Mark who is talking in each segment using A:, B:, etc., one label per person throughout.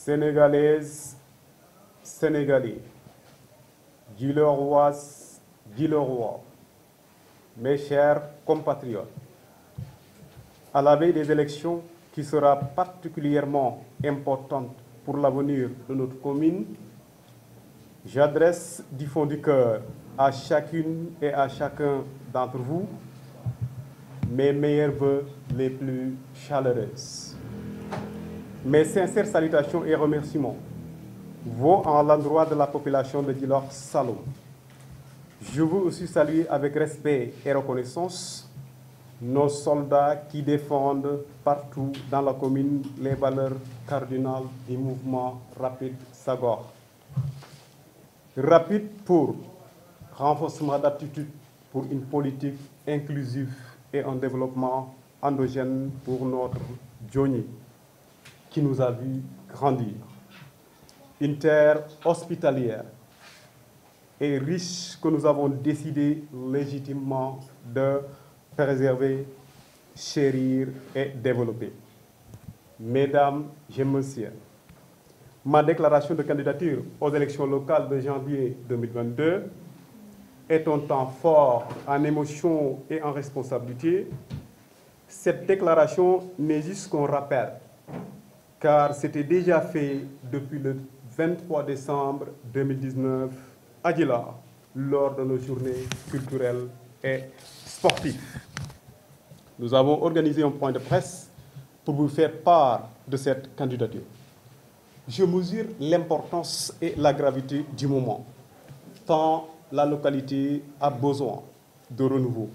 A: Sénégalaises, Sénégalais, Djilorroises, Djilorrois, mes chers compatriotes, à la veille des élections qui sera particulièrement importante pour l'avenir de notre commune, j'adresse du fond du cœur à chacune et à chacun d'entre vous mes meilleurs vœux les plus chaleureux. Mes sincères salutations et remerciements vont en l'endroit de la population de Djilor Saloum. Je veux aussi saluer avec respect et reconnaissance nos soldats qui défendent partout dans la commune les valeurs cardinales du mouvement Rapide Sagor. Rapide pour renforcement d'aptitude pour une politique inclusive et un développement endogène pour notre Djoni, qui nous a vu grandir. Une terre hospitalière et riche que nous avons décidé légitimement de préserver, chérir et développer. Mesdames et messieurs, ma déclaration de candidature aux élections locales de janvier 2022 est un temps fort en émotion et en responsabilité. Cette déclaration n'est juste qu'un rappel, car c'était déjà fait depuis le 23 décembre 2019 à Djilor, lors de nos journées culturelles et sportives. Nous avons organisé un point de presse pour vous faire part de cette candidature. Je mesure l'importance et la gravité du moment, tant la localité a besoin de renouveau.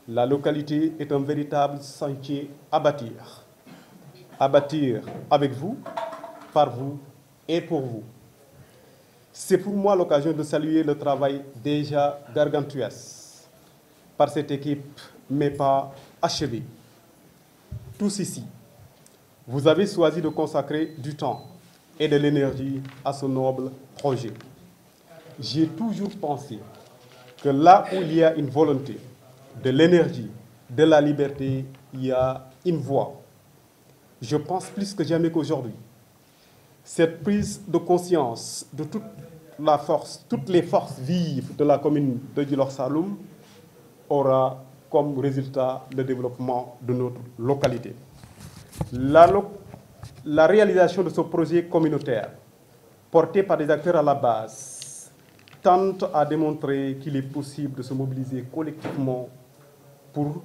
A: La localité est un véritable chantier à bâtir avec vous, par vous et pour vous. C'est pour moi l'occasion de saluer le travail déjà gargantuesque par cette équipe, mais pas achevé. Tous ici, vous avez choisi de consacrer du temps et de l'énergie à ce noble projet. J'ai toujours pensé que là où il y a une volonté, de l'énergie, de la liberté, il y a une voie. Je pense plus que jamais qu'aujourd'hui, cette prise de conscience de toutes les forces vives de la commune de Djilor Saloum aura comme résultat le développement de notre localité. La réalisation de ce projet communautaire, porté par des acteurs à la base, tente à démontrer qu'il est possible de se mobiliser collectivement pour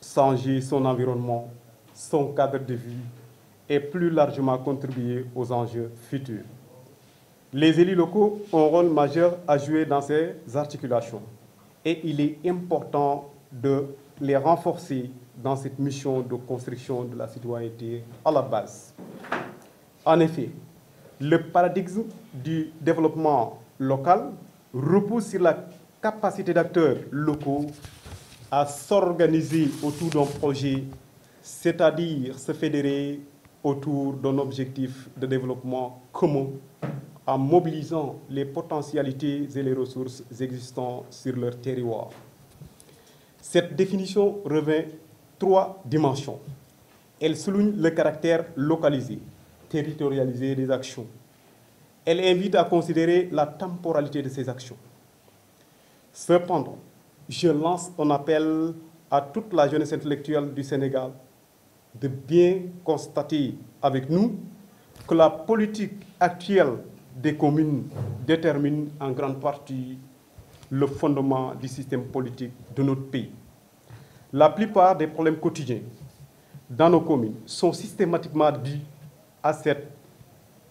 A: changer son environnement, son cadre de vie et plus largement contribuer aux enjeux futurs. Les élus locaux ont un rôle majeur à jouer dans ces articulations et il est important de les renforcer dans cette mission de construction de la citoyenneté à la base. En effet, le paradigme du développement local repose sur la capacité d'acteurs locaux à s'organiser autour d'un projet, c'est-à-dire se fédérer autour d'un objectif de développement commun en mobilisant les potentialités et les ressources existantes sur leur territoire. Cette définition revêt 3 dimensions. Elle souligne le caractère localisé, territorialisé des actions. Elle invite à considérer la temporalité de ces actions. Cependant, je lance un appel à toute la jeunesse intellectuelle du Sénégal de bien constater avec nous que la politique actuelle des communes détermine en grande partie le fondement du système politique de notre pays. La plupart des problèmes quotidiens dans nos communes sont systématiquement dus à cette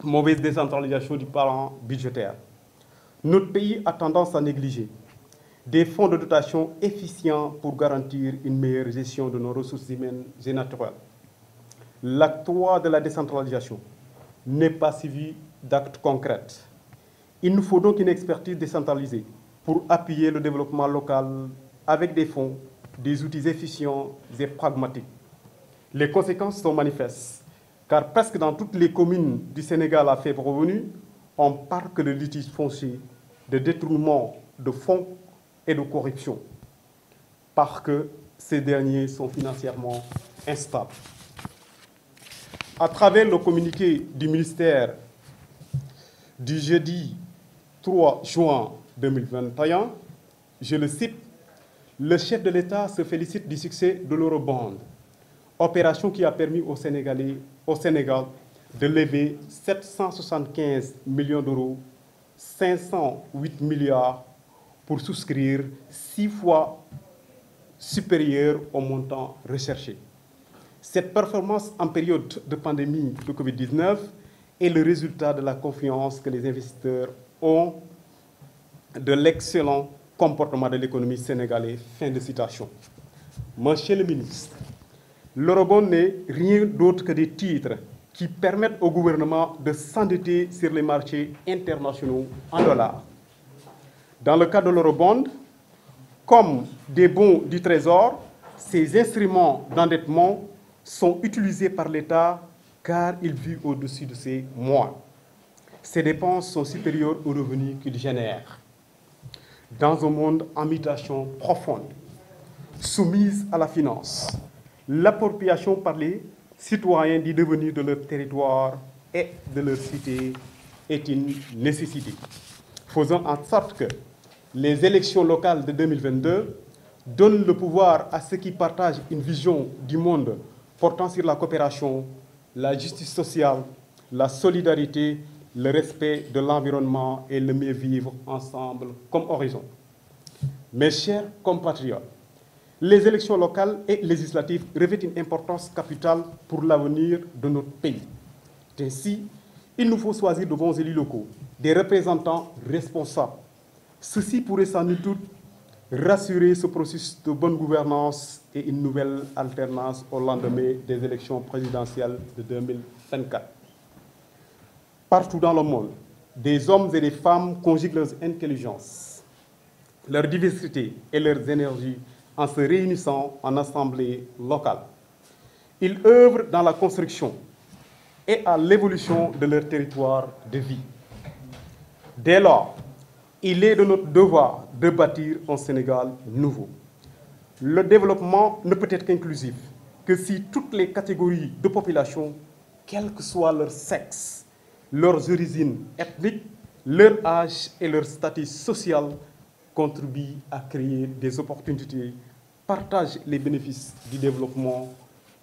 A: mauvaise décentralisation du parent budgétaire. Notre pays a tendance à négliger des fonds de dotation efficients pour garantir une meilleure gestion de nos ressources humaines et naturelles. L'acte 3 de la décentralisation n'est pas suivi d'actes concrets. Il nous faut donc une expertise décentralisée pour appuyer le développement local avec des fonds, des outils efficients et pragmatiques. Les conséquences sont manifestes, car presque dans toutes les communes du Sénégal à faible revenu, on parle que de litiges fonciers, de détournement de fonds et de corruption, parce que ces derniers sont financièrement instables. à travers le communiqué du ministère du jeudi 3 juin 2021, je le cite, « Le chef de l'État se félicite du succès de l'eurobond, opération qui a permis au Sénégal de lever 775 millions d'euros, 508 milliards pour souscrire 6 fois supérieur au montant recherché. Cette performance en période de pandémie de Covid-19 est le résultat de la confiance que les investisseurs ont de l'excellent comportement de l'économie sénégalaise. » Fin de citation. Monsieur le ministre, l'eurobond n'est rien d'autre que des titres qui permettent au gouvernement de s'endetter sur les marchés internationaux en dollars. Dans le cas de l'eurobond, comme des bons du Trésor, ces instruments d'endettement sont utilisés par l'État car il vit au-dessus de ses moyens. Ces dépenses sont supérieures aux revenus qu'il génère. Dans un monde en mutation profonde, soumise à la finance, l'appropriation par les citoyens du devenir de leur territoire et de leur cité est une nécessité. Faisons en sorte que les élections locales de 2022 donnent le pouvoir à ceux qui partagent une vision du monde portant sur la coopération, la justice sociale, la solidarité, le respect de l'environnement et le mieux vivre ensemble comme horizon. Mes chers compatriotes, les élections locales et législatives revêtent une importance capitale pour l'avenir de notre pays. Ainsi, il nous faut choisir de bons élus locaux, des représentants responsables. Ceci pourrait sans doute rassurer ce processus de bonne gouvernance et une nouvelle alternance au lendemain des élections présidentielles de 2024. Partout dans le monde, des hommes et des femmes conjuguent leurs intelligences, leur diversité et leurs énergies en se réunissant en assemblée locale. Ils œuvrent dans la construction et à l'évolution de leur territoire de vie. Dès lors, il est de notre devoir de bâtir un Sénégal nouveau. Le développement ne peut être qu'inclusif que si toutes les catégories de population, quel que soit leur sexe, leurs origines ethniques, leur âge et leur statut social, contribuent à créer des opportunités, partagent les bénéfices du développement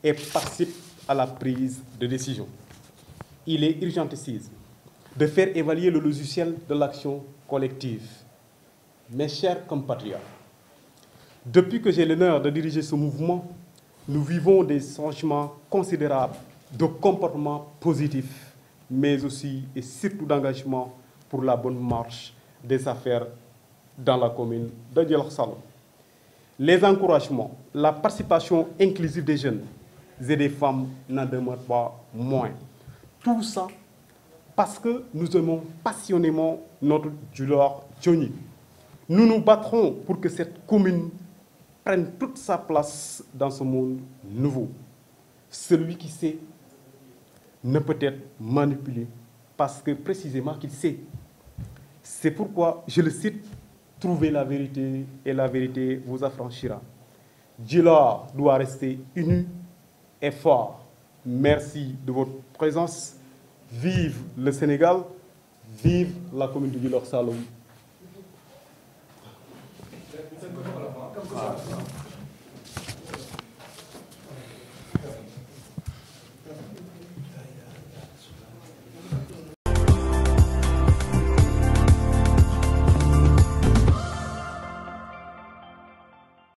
A: et participent à la prise de décision. Il est urgentissime de faire évaluer le logiciel de l'action collective. Mes chers compatriotes, depuis que j'ai l'honneur de diriger ce mouvement, nous vivons des changements considérables de comportement positif, mais aussi et surtout d'engagement pour la bonne marche des affaires dans la commune de Djilor Salom. Les encouragements, la participation inclusive des jeunes et des femmes n'en demeurent pas moins. Tout ça parce que nous aimons passionnément notre Djilor Djoni. Nous nous battrons pour que cette commune prenne toute sa place dans ce monde nouveau. Celui qui sait ne peut être manipulé parce que précisément qu'il sait. C'est pourquoi, je le cite, « Trouvez la vérité et la vérité vous affranchira ». Djilor doit rester uni et fort. Merci de votre présence. Vive le Sénégal, vive la commune de Djilor Salom.